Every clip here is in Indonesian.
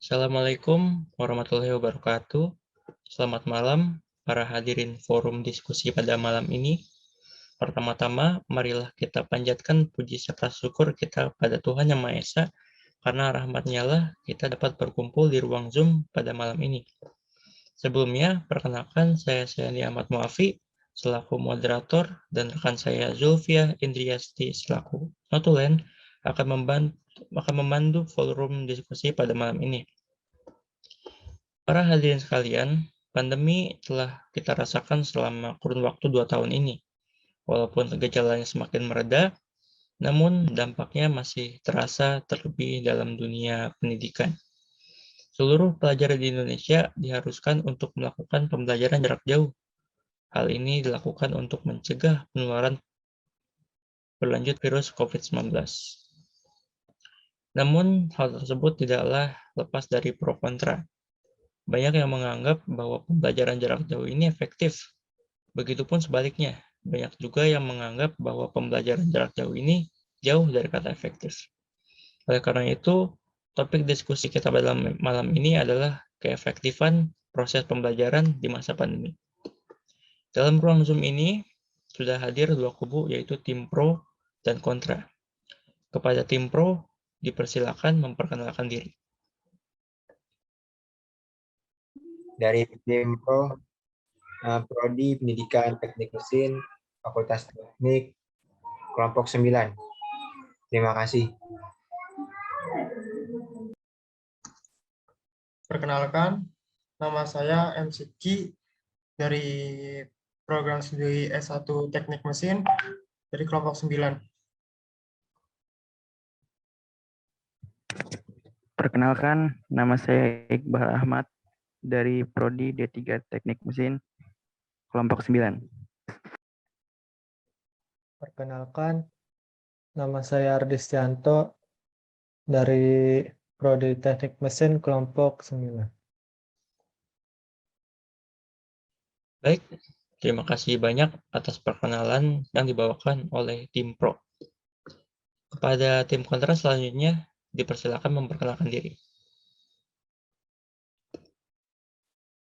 Assalamualaikum warahmatullahi wabarakatuh. Selamat malam para hadirin forum diskusi pada malam ini. Pertama-tama, marilah kita panjatkan puji serta syukur kita pada Tuhan Yang Maha Esa, karena rahmat-Nya lah kita dapat berkumpul di ruang Zoom pada malam ini. Sebelumnya, perkenalkan saya Sayani Ahmad Muafi selaku moderator dan rekan saya Zulfia Indriasti selaku notulen akan memandu forum diskusi pada malam ini. Para hadirin sekalian, pandemi telah kita rasakan selama kurun waktu 2 tahun ini. Walaupun gejalanya semakin mereda, namun dampaknya masih terasa terlebih dalam dunia pendidikan. Seluruh pelajar di Indonesia diharuskan untuk melakukan pembelajaran jarak jauh. Hal ini dilakukan untuk mencegah penularan berlanjut virus COVID-19. Namun, hal tersebut tidaklah lepas dari pro kontra. Banyak yang menganggap bahwa pembelajaran jarak jauh ini efektif. Begitupun sebaliknya, banyak juga yang menganggap bahwa pembelajaran jarak jauh ini jauh dari kata efektif. Oleh karena itu, topik diskusi kita pada malam ini adalah keefektifan proses pembelajaran di masa pandemi. Dalam ruang Zoom ini sudah hadir dua kubu, yaitu tim pro dan kontra. Kepada tim pro, dipersilakan memperkenalkan diri. Dari tim Pro, Prodi Pendidikan Teknik Mesin, Fakultas Teknik, kelompok 9. Terima kasih. Perkenalkan, nama saya M. Sidki dari program studi S1 Teknik Mesin dari kelompok 9. Perkenalkan, nama saya Iqbal Ahmad dari Prodi D3 Teknik Mesin, kelompok 9. Perkenalkan, nama saya Ardistianto dari Prodi Teknik Mesin, kelompok 9. Baik, terima kasih banyak atas perkenalan yang dibawakan oleh tim pro. Kepada tim kontra selanjutnya, dipersilakan memperkenalkan diri.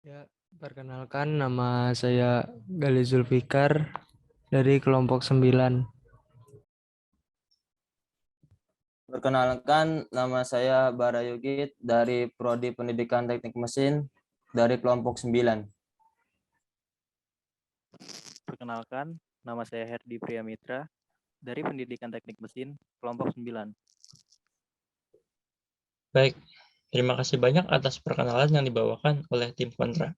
Ya, perkenalkan nama saya Gali Zulfikar dari kelompok 9. Perkenalkan, nama saya Bara Yugit dari Prodi Pendidikan Teknik Mesin dari kelompok 9. Perkenalkan, nama saya Herdi Priyamitra dari Pendidikan Teknik Mesin, kelompok 9. Baik, terima kasih banyak atas perkenalan yang dibawakan oleh tim kontra.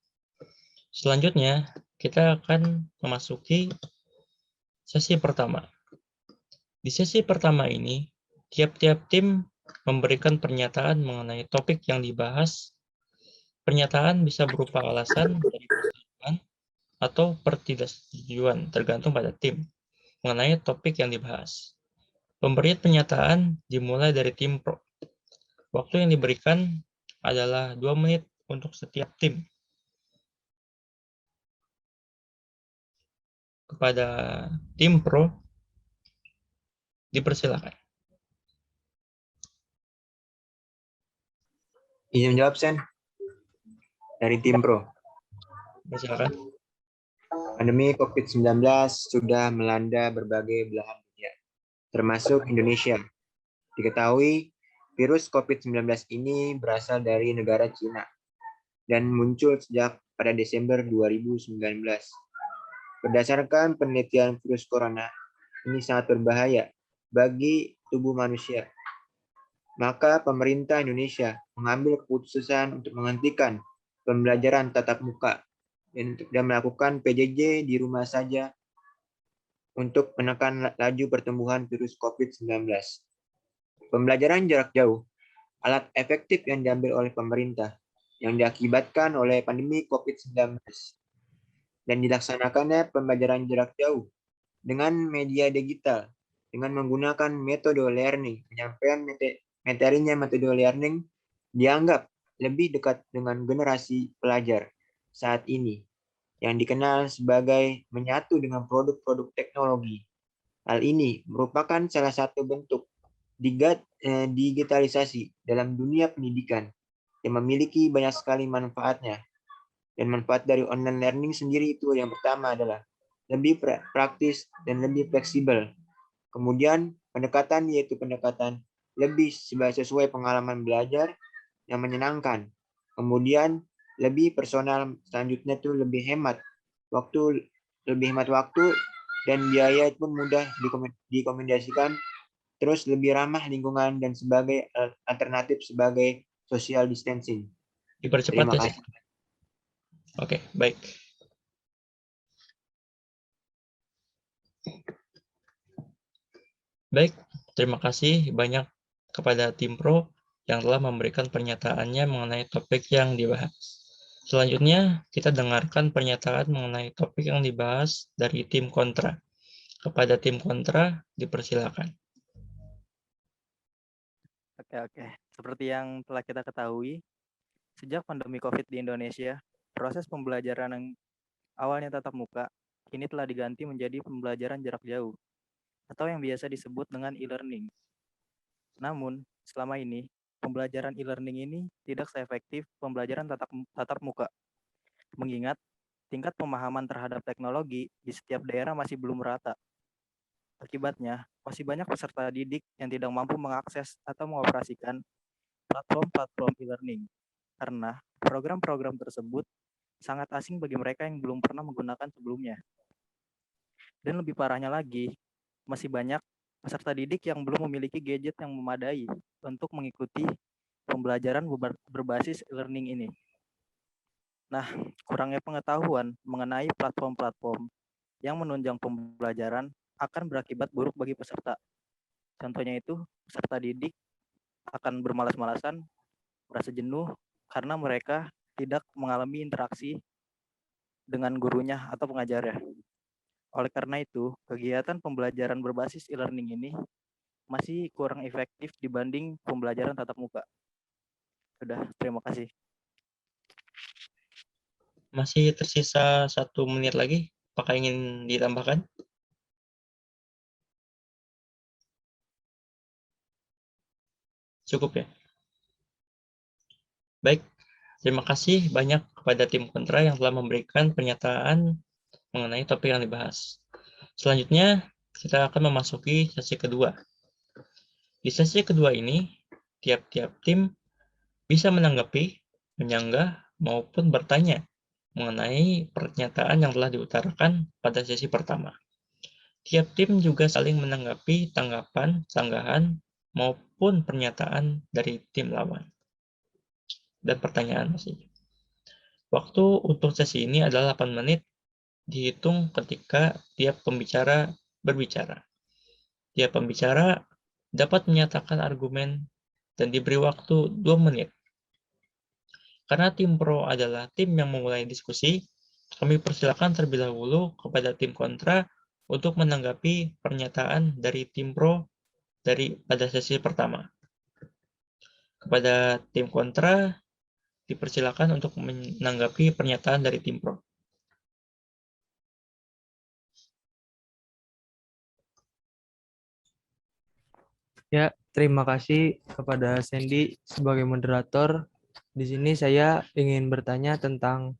Selanjutnya, kita akan memasuki sesi pertama. Di sesi pertama ini, tiap-tiap tim memberikan pernyataan mengenai topik yang dibahas. Pernyataan bisa berupa alasan dari persetujuan atau pertidaksetujuan, tergantung pada tim, mengenai topik yang dibahas. Pemberian pernyataan dimulai dari tim pro. Waktu yang diberikan adalah 2 menit untuk setiap tim. Kepada tim pro, dipersilakan. Izin menjawab, Sen. Dari tim Pro. Silakan. Pandemi COVID-19 sudah melanda berbagai belahan dunia, termasuk Indonesia. Diketahui, virus COVID-19 ini berasal dari negara Cina dan muncul sejak pada Desember 2019. Berdasarkan penelitian virus corona, ini sangat berbahaya bagi tubuh manusia. Maka pemerintah Indonesia mengambil keputusan untuk menghentikan pembelajaran tatap muka dan melakukan PJJ di rumah saja untuk menekan laju pertumbuhan virus COVID-19. Pembelajaran jarak jauh, alat efektif yang diambil oleh pemerintah yang diakibatkan oleh pandemi COVID-19 dan dilaksanakannya pembelajaran jarak jauh dengan media digital dengan menggunakan metode learning. Penyampaian materinya metode learning dianggap lebih dekat dengan generasi pelajar saat ini yang dikenal sebagai menyatu dengan produk-produk teknologi. Hal ini merupakan salah satu bentuk digitalisasi dalam dunia pendidikan yang memiliki banyak sekali manfaatnya. Dan manfaat dari online learning sendiri itu yang pertama adalah lebih praktis dan lebih fleksibel. Kemudian pendekatan yaitu pendekatan lebih sesuai pengalaman belajar yang menyenangkan. Kemudian lebih personal, selanjutnya itu lebih hemat waktu dan biaya pun mudah dikomendasikan, terus lebih ramah lingkungan dan sebagai alternatif sebagai social distancing. Dipercepat Terima ya, kasih. Oke, baik. Baik, terima kasih banyak kepada tim Pro yang telah memberikan pernyataannya mengenai topik yang dibahas. Selanjutnya, kita dengarkan pernyataan mengenai topik yang dibahas dari tim kontra. Kepada tim kontra, dipersilakan. Oke. Seperti yang telah kita ketahui, sejak pandemi COVID di Indonesia, proses pembelajaran yang awalnya tatap muka, kini telah diganti menjadi pembelajaran jarak jauh, atau yang biasa disebut dengan e-learning. Namun, selama ini, pembelajaran e-learning ini tidak seefektif pembelajaran tatap muka, mengingat tingkat pemahaman terhadap teknologi di setiap daerah masih belum merata. Akibatnya, masih banyak peserta didik yang tidak mampu mengakses atau mengoperasikan platform e-learning, karena program-program tersebut sangat asing bagi mereka yang belum pernah menggunakan sebelumnya. Dan lebih parahnya lagi, masih banyak peserta didik yang belum memiliki gadget yang memadai untuk mengikuti pembelajaran berbasis e-learning ini. Nah, kurangnya pengetahuan mengenai platform-platform yang menunjang pembelajaran akan berakibat buruk bagi peserta. Contohnya itu, peserta didik akan bermalas-malasan, merasa jenuh karena mereka tidak mengalami interaksi dengan gurunya atau pengajarnya. Oleh karena itu, kegiatan pembelajaran berbasis e-learning ini masih kurang efektif dibanding pembelajaran tatap muka. Sudah, terima kasih. Masih tersisa 1 menit lagi. Apakah ingin ditambahkan? Cukup ya? Baik, terima kasih banyak kepada tim kontra yang telah memberikan pernyataan mengenai topik yang dibahas. Selanjutnya, kita akan memasuki sesi kedua. Di sesi kedua ini, tiap-tiap tim bisa menanggapi, menyanggah, maupun bertanya mengenai pernyataan yang telah diutarakan pada sesi pertama. Tiap tim juga saling menanggapi tanggapan, sanggahan, maupun pernyataan dari tim lawan. Dan pertanyaan masih. Waktu untuk sesi ini adalah 8 menit, dihitung ketika tiap pembicara berbicara. Tiap pembicara dapat menyatakan argumen dan diberi waktu 2 menit. Karena tim pro adalah tim yang memulai diskusi, kami persilakan terlebih dahulu kepada tim kontra untuk menanggapi pernyataan dari tim pro pada sesi pertama. Kepada tim kontra, dipersilakan untuk menanggapi pernyataan dari tim pro. Ya, terima kasih kepada Sandy sebagai moderator. Di sini saya ingin bertanya tentang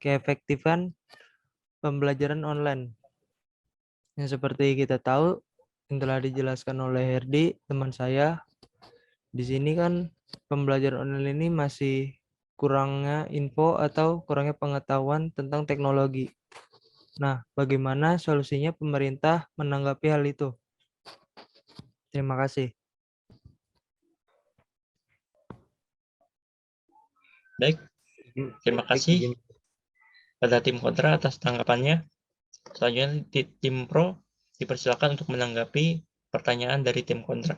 keefektifan pembelajaran online. Yang seperti kita tahu, yang telah dijelaskan oleh Herdi, teman saya, di sini kan pembelajaran online ini masih kurangnya info atau kurangnya pengetahuan tentang teknologi. Nah, bagaimana solusinya pemerintah menanggapi hal itu? Terima kasih. Baik, terima kasih pada tim kontra atas tanggapannya. Selanjutnya tim pro dipersilakan untuk menanggapi pertanyaan dari tim kontra.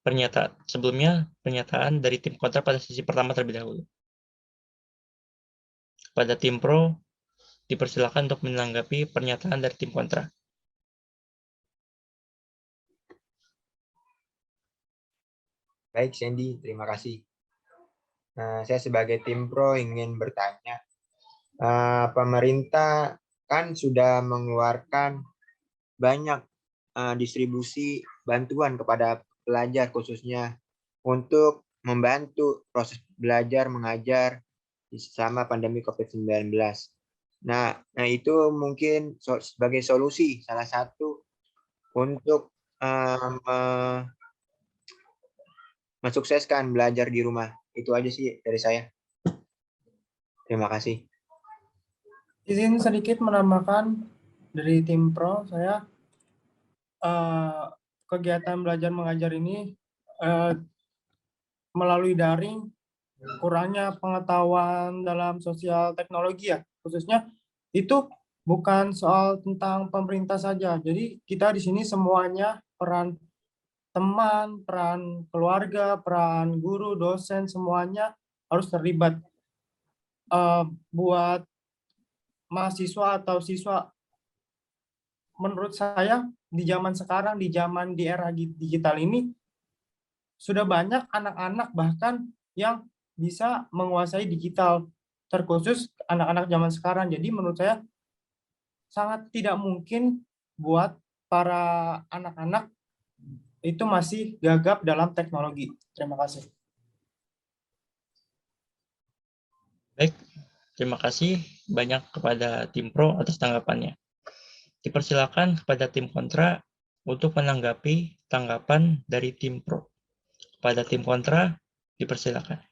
Pernyataan dari tim kontra pada sesi pertama terlebih dahulu. Pada tim pro dipersilakan untuk menanggapi pernyataan dari tim kontra. Baik, Sandy, terima kasih. Saya sebagai tim pro ingin bertanya, pemerintah kan sudah mengeluarkan banyak distribusi bantuan kepada pelajar khususnya untuk membantu proses belajar mengajar selama pandemi COVID-19. Nah, itu mungkin sebagai solusi salah satu untuk mensukseskan belajar di rumah. Itu aja sih dari saya. Terima kasih. Izin sedikit menambahkan dari tim Pro, saya kegiatan belajar mengajar ini melalui daring, kurangnya pengetahuan dalam sosial teknologi ya, khususnya itu bukan soal tentang pemerintah saja. Jadi kita di sini semuanya, peran teman, peran keluarga, peran guru, dosen, semuanya harus terlibat. Buat mahasiswa atau siswa, menurut saya di zaman sekarang, di era digital ini, sudah banyak anak-anak bahkan yang bisa menguasai digital, terkhusus anak-anak zaman sekarang. Jadi menurut saya sangat tidak mungkin buat para anak-anak itu masih gagap dalam teknologi. Terima kasih. Baik, terima kasih banyak kepada tim Pro atas tanggapannya. Dipersilakan kepada tim kontra untuk menanggapi tanggapan dari tim Pro. Kepada tim kontra, dipersilakan.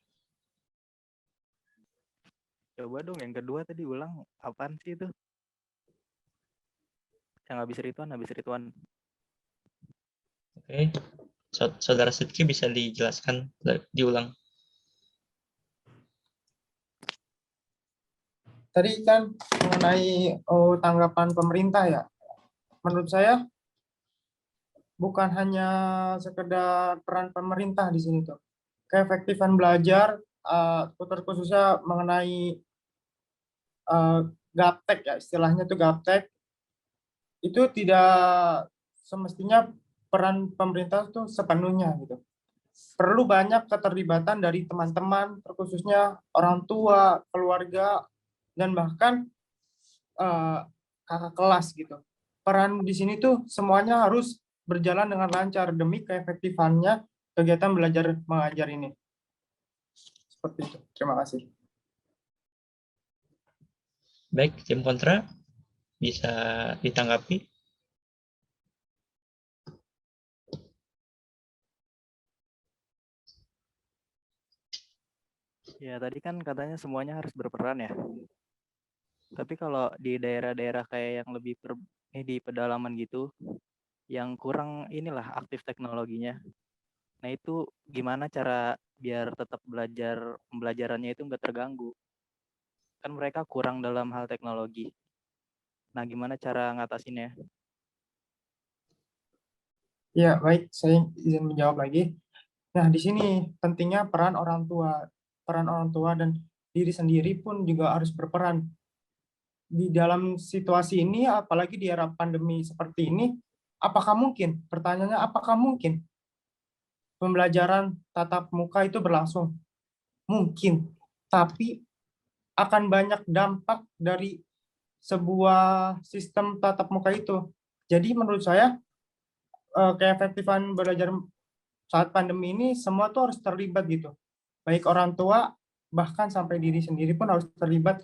Coba dong yang kedua tadi ulang, apaan sih itu? Yang habis Rituan. Oke, Saudara Sidki bisa dijelaskan, diulang. Tadi kan mengenai tanggapan pemerintah ya. Menurut saya bukan hanya sekedar peran pemerintah di sini tuh. Keefektifan belajar, khususnya mengenai gaptek ya, istilahnya tuh gaptek, itu tidak semestinya peran pemerintah tuh sepenuhnya gitu. Perlu banyak keterlibatan dari teman-teman, terkhususnya orang tua, keluarga, dan bahkan kakak kelas gitu. Peran di sini tuh semuanya harus berjalan dengan lancar demi keefektifannya kegiatan belajar mengajar ini. Seperti itu. Terima kasih. Baik, tim kontra bisa ditanggapi. Ya, tadi kan katanya semuanya harus berperan ya. Tapi kalau di daerah-daerah kayak yang lebih di pedalaman gitu, yang kurang inilah aktif teknologinya. Nah itu gimana cara biar tetap pembelajarannya itu nggak terganggu? Kan mereka kurang dalam hal teknologi. Nah gimana cara ngatasinnya? Ya, baik. Saya izin menjawab lagi. Nah, di sini pentingnya peran orang tua. Peran orang tua dan diri sendiri pun juga harus berperan. Di dalam situasi ini, apalagi di era pandemi seperti ini, apakah mungkin? Pertanyaannya, apakah mungkin pembelajaran tatap muka itu berlangsung? Mungkin. Tapi akan banyak dampak dari sebuah sistem tatap muka itu. Jadi menurut saya, keefektifan belajar saat pandemi ini semua tuh harus terlibat gitu. Baik orang tua, bahkan sampai diri sendiri pun harus terlibat.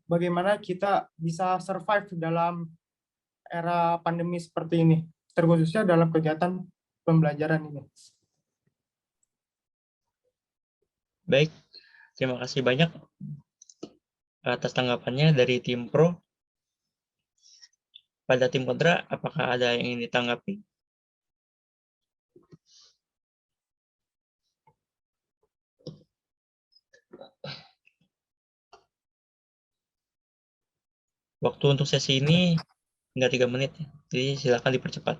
Bagaimana kita bisa survive dalam era pandemi seperti ini, terkhususnya dalam kegiatan pembelajaran ini. Baik, terima kasih banyak atas tanggapannya dari tim Pro. Pada tim kontra, apakah ada yang ingin ditanggapi? Waktu untuk sesi ini tinggal 3 menit, jadi silakan dipercepat.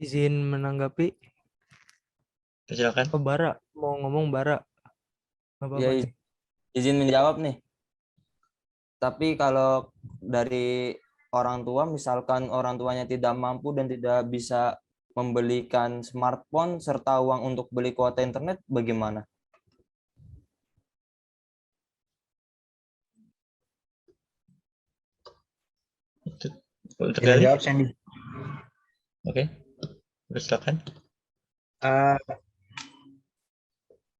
Izin menanggapi. Silakan. Bara, mau ngomong Bara. Ya, izin menjawab nih. Tapi kalau dari orang tua, misalkan orang tuanya tidak mampu dan tidak bisa membelikan smartphone serta uang untuk beli kuota internet, bagaimana? Untuk Bisa jawab, Sandy. Oke, silakan.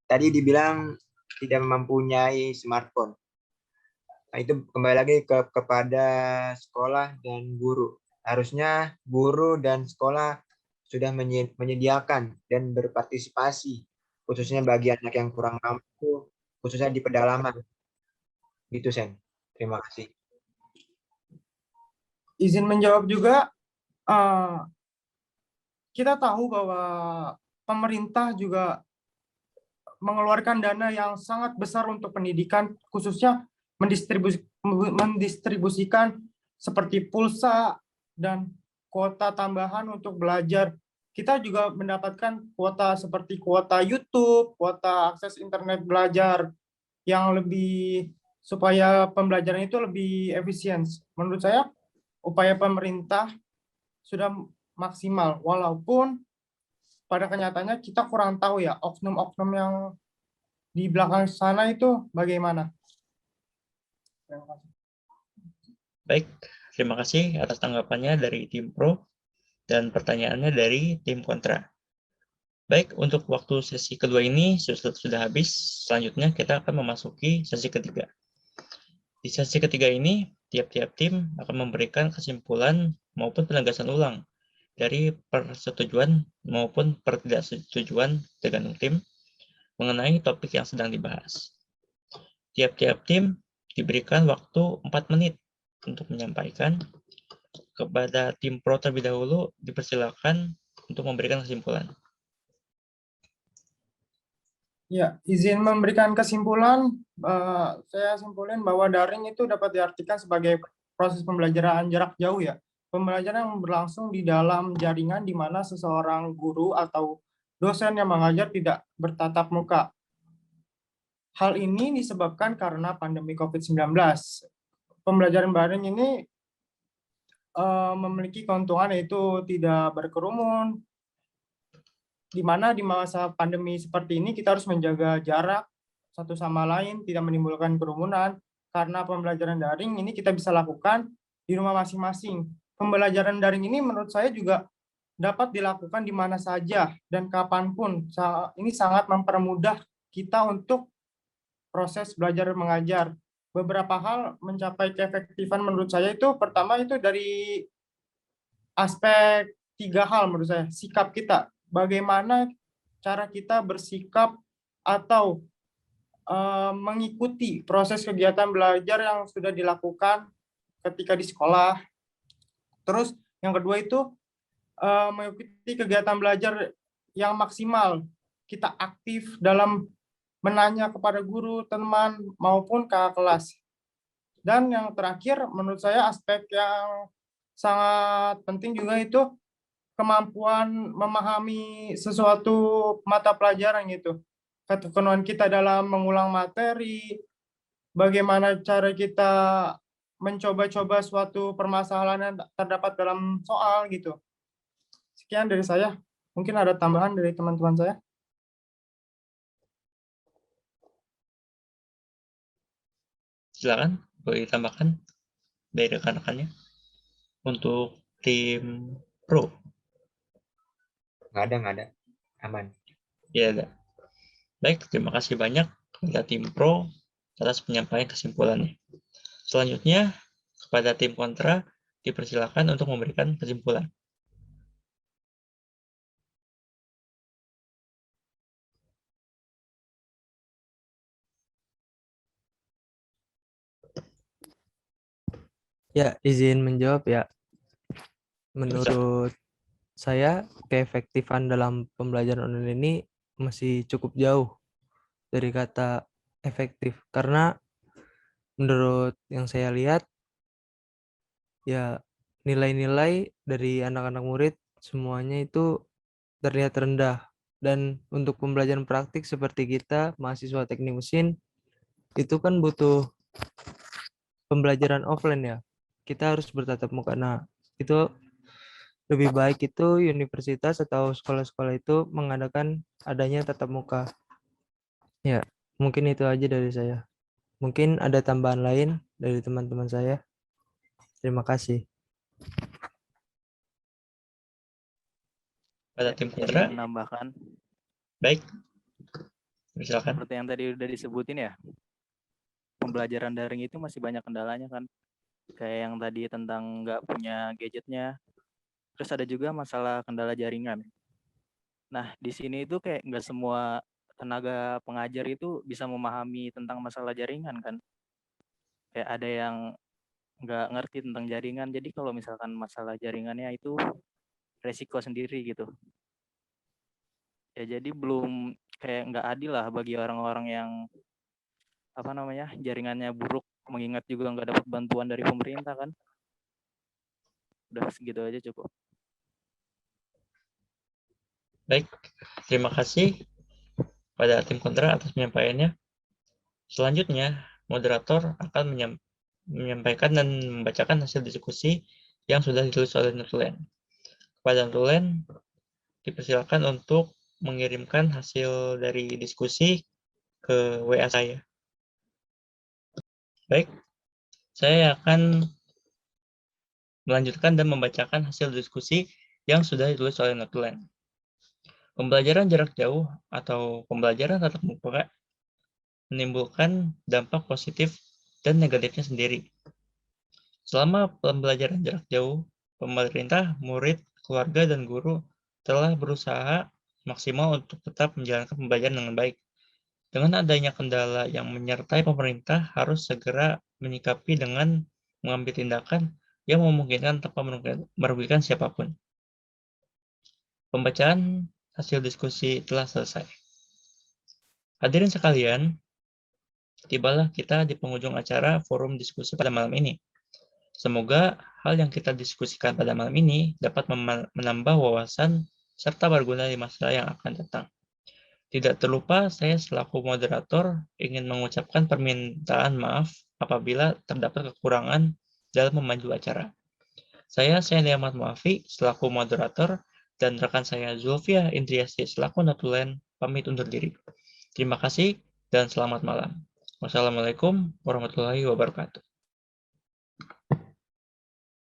Tadi dibilang tidak mempunyai smartphone. Nah, itu kembali lagi kepada sekolah dan guru. Harusnya guru dan sekolah sudah menyediakan dan berpartisipasi, khususnya bagi anak yang kurang mampu, khususnya di pedalaman. Gitu, Sen. Terima kasih. Izin menjawab juga, kita tahu bahwa pemerintah juga mengeluarkan dana yang sangat besar untuk pendidikan, khususnya mendistribusikan seperti pulsa dan kuota tambahan untuk belajar. Kita juga mendapatkan kuota seperti kuota YouTube, kuota akses internet belajar yang lebih, supaya pembelajaran itu lebih efisien. Menurut saya, upaya pemerintah sudah maksimal, walaupun pada kenyataannya kita kurang tahu ya oknum-oknum yang di belakang sana itu bagaimana. Baik, terima kasih atas tanggapannya dari tim pro dan pertanyaannya dari tim kontra. Baik, untuk waktu sesi kedua ini sudah habis. Selanjutnya kita akan memasuki sesi ketiga. Di sesi ketiga ini, tiap-tiap tim akan memberikan kesimpulan maupun penegasan ulang dari persetujuan maupun pertidaksetujuan tergantung tim mengenai topik yang sedang dibahas. Tiap-tiap tim diberikan waktu 4 menit untuk menyampaikan. Kepada tim pro terlebih dahulu, dipersilakan untuk memberikan kesimpulan. Ya, izin memberikan kesimpulan, saya simpulin bahwa daring itu dapat diartikan sebagai proses pembelajaran jarak jauh ya. Pembelajaran yang berlangsung di dalam jaringan di mana seseorang guru atau dosen yang mengajar tidak bertatap muka. Hal ini disebabkan karena pandemi COVID-19. Pembelajaran daring ini memiliki keuntungan yaitu tidak berkerumun, di mana di masa pandemi seperti ini kita harus menjaga jarak satu sama lain, tidak menimbulkan kerumunan. Karena pembelajaran daring ini kita bisa lakukan di rumah masing-masing. Pembelajaran daring ini menurut saya juga dapat dilakukan di mana saja dan kapanpun. Ini sangat mempermudah kita untuk proses belajar mengajar. Beberapa hal mencapai keefektifan menurut saya itu, pertama itu dari aspek 3 hal menurut saya. Sikap kita, bagaimana cara kita bersikap atau mengikuti proses kegiatan belajar yang sudah dilakukan ketika di sekolah. Terus yang kedua itu mengikuti kegiatan belajar yang maksimal. Kita aktif dalam menanya kepada guru, teman, maupun kakak kelas. Dan yang terakhir, menurut saya aspek yang sangat penting juga itu kemampuan memahami sesuatu mata pelajaran gitu. Ketekunan kita dalam mengulang materi, bagaimana cara kita mencoba-coba suatu permasalahan yang terdapat dalam soal gitu. Sekian dari saya. Mungkin ada tambahan dari teman-teman saya. Silakan, boleh ditambahkan dari rekan-rekannya. Untuk tim pro. Nggak ada. Aman. Ya, ada. Baik, terima kasih banyak kepada tim pro atas penyampaian kesimpulannya. Selanjutnya, kepada tim kontra, dipersilakan untuk memberikan kesimpulan. Ya, izin menjawab ya. Menurut saya, keefektifan dalam pembelajaran online ini masih cukup jauh dari kata efektif. Karena menurut yang saya lihat, ya nilai-nilai dari anak-anak murid semuanya itu terlihat rendah. Dan untuk pembelajaran praktik seperti kita, mahasiswa teknik mesin, itu kan butuh pembelajaran offline ya. Kita harus bertatap muka. Nah, itu lebih baik itu universitas atau sekolah-sekolah itu mengadakan adanya tatap muka. Ya, mungkin itu aja dari saya. Mungkin ada tambahan lain dari teman-teman saya. Terima kasih. Pada tim Izin kontra, menambahkan. baik. Silakan. Seperti yang tadi udah disebutin ya, pembelajaran daring itu masih banyak kendalanya kan. Kayak yang tadi tentang nggak punya gadgetnya. Terus ada juga masalah kendala jaringan. Nah, di sini itu kayak nggak semua tenaga pengajar itu bisa memahami tentang masalah jaringan kan. Kayak ada yang nggak ngerti tentang jaringan. Jadi kalau misalkan masalah jaringannya itu resiko sendiri gitu. Ya jadi belum kayak nggak adil lah bagi orang-orang yang jaringannya buruk, mengingat juga nggak dapat bantuan dari pemerintah kan. Udah segitu aja cukup. Baik, terima kasih pada tim kontra atas penyampaiannya. Selanjutnya, moderator akan menyampaikan dan membacakan hasil diskusi yang sudah ditulis oleh Nutulen. Kepada Nutulen, dipersilakan untuk mengirimkan hasil dari diskusi ke WA saya. Baik, saya akan melanjutkan dan membacakan hasil diskusi yang sudah ditulis oleh Nutulen. Pembelajaran jarak jauh atau pembelajaran tatap muka menimbulkan dampak positif dan negatifnya sendiri. Selama pembelajaran jarak jauh, pemerintah, murid, keluarga, dan guru telah berusaha maksimal untuk tetap menjalankan pembelajaran dengan baik. Dengan adanya kendala yang menyertai, pemerintah harus segera menyikapi dengan mengambil tindakan yang memungkinkan tanpa merugikan siapapun. Pembacaan hasil diskusi telah selesai. Hadirin sekalian, tibalah kita di penghujung acara forum diskusi pada malam ini. Semoga hal yang kita diskusikan pada malam ini dapat menambah wawasan serta berguna di masa yang akan datang. Tidak terlupa, saya selaku moderator ingin mengucapkan permintaan maaf apabila terdapat kekurangan dalam memandu acara. Saya Sandy Ahmad Muafi selaku moderator dan rekan saya Zulfia Indriasti selaku Natulen pamit undur diri. Terima kasih dan selamat malam. Wassalamualaikum warahmatullahi wabarakatuh.